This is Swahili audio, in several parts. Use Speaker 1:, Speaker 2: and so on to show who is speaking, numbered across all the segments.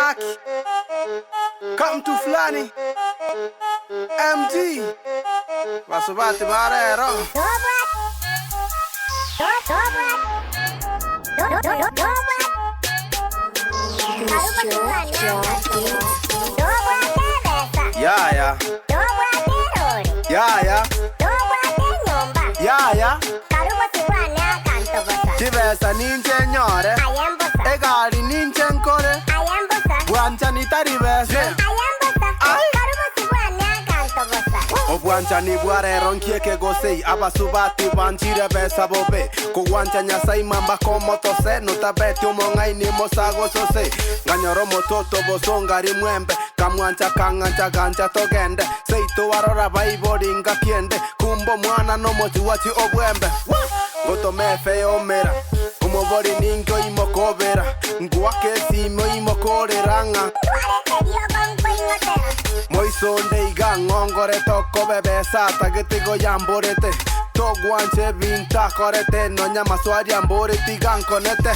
Speaker 1: Aki, come to Flani, MG, Masubati Barero. Yeah, yeah. Yeah, yeah. Yeah, yeah. Chivesa ninche nyore, egali ninche nkore, buancha nitaribese. Obuancha ni buare ronkie ke gosei, abasubati banchire besa bobe. Kuwancha nyasai mamba como tose, no tabeti umongai ni mosago sose. Ganyoro mototo bosongari mwembe, kamwancha kangancha gancha togende. Seito warora baiboringa kiende, kumbo mwana no mochiwachi obwembe. Goto me feo mera, umobori ningo imokobera. Nguake simo imokoreranga. Moisonde igang ongore toko bebesa tagetigo yamborete. Toguanche vinta korete no llama suari amborete igang konete.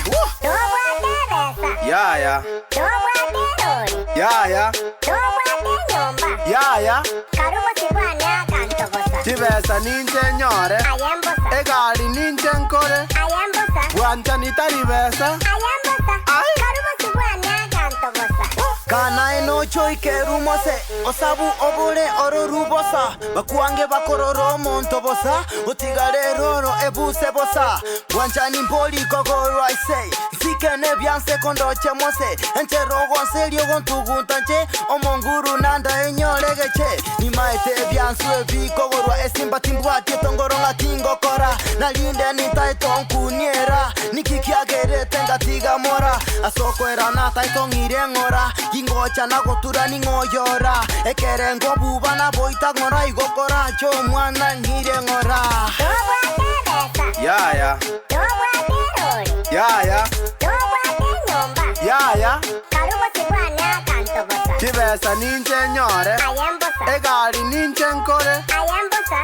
Speaker 1: Ya ya. Ya ya. Ya ya. Chivesa ninche nyore, egali ninche nkore, buancha nitaribesa. Kana eno choi kerumose, osabu obule oro rubosa, bakuange bakororo montobosa, otigare roro ebuse bosa, buancha nimpoli kokoro I say, sike ne bianse kondo chemose, enche rogon serio gon tuguntanche, omonguru nanda enyolegeche, nimaete biansu ebi kokoro esimba timbua tietongoronga tingo kora, nalinde nitaito nkuniera, nikikiagere tenga tiga mora, asoko era nata itongirengora, Ingocha na gotura ni ngoyora ekere ngobuba na boita ngora igokora cho mwana ngire ngora. Ya ya. Ya ya. Ya ya. Chivesa ninche nyore, egali ninche nkore,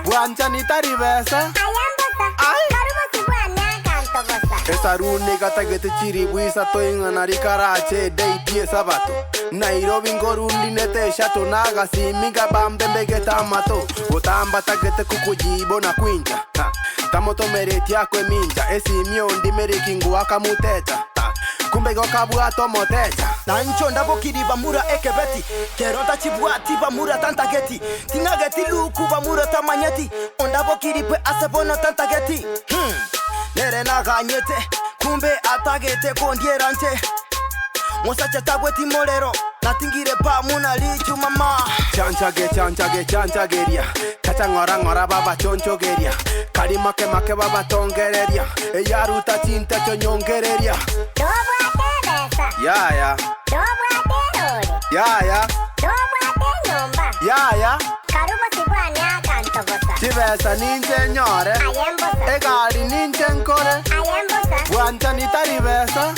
Speaker 1: buancha nitaribesa. Esa rune katagete chiri buisa toinga narikarache dei pie sabato. Nairobi ngorundi nete shato naga simiga bambe mbegeta mato. Otamba tagete kukujibo na kwinja. Tamoto mereti yakwe minja. Esi miondi merikingu wakamuteta. Kumbe gokabu atomotecha. Nancho ndabo kiriba mura ekebeti. Keronta chibuati bamura tantageti. Tinageti luku bamura tamanyeti. Ondabo kiribe asebono tantageti. Nere na ganyete, kumbe atagete kondierante. Mosacha tagweti morero, natingire pa muna lichu mama. Chanchageria, kacha ngora baba chonchogeria. Karimake make baba tongereria, eyaruta chinta chonyongereria. Ya ya. Ya ya. Ya ya. Chivesa ninche nyore, egali ninche nkore, buancha nitaribesa.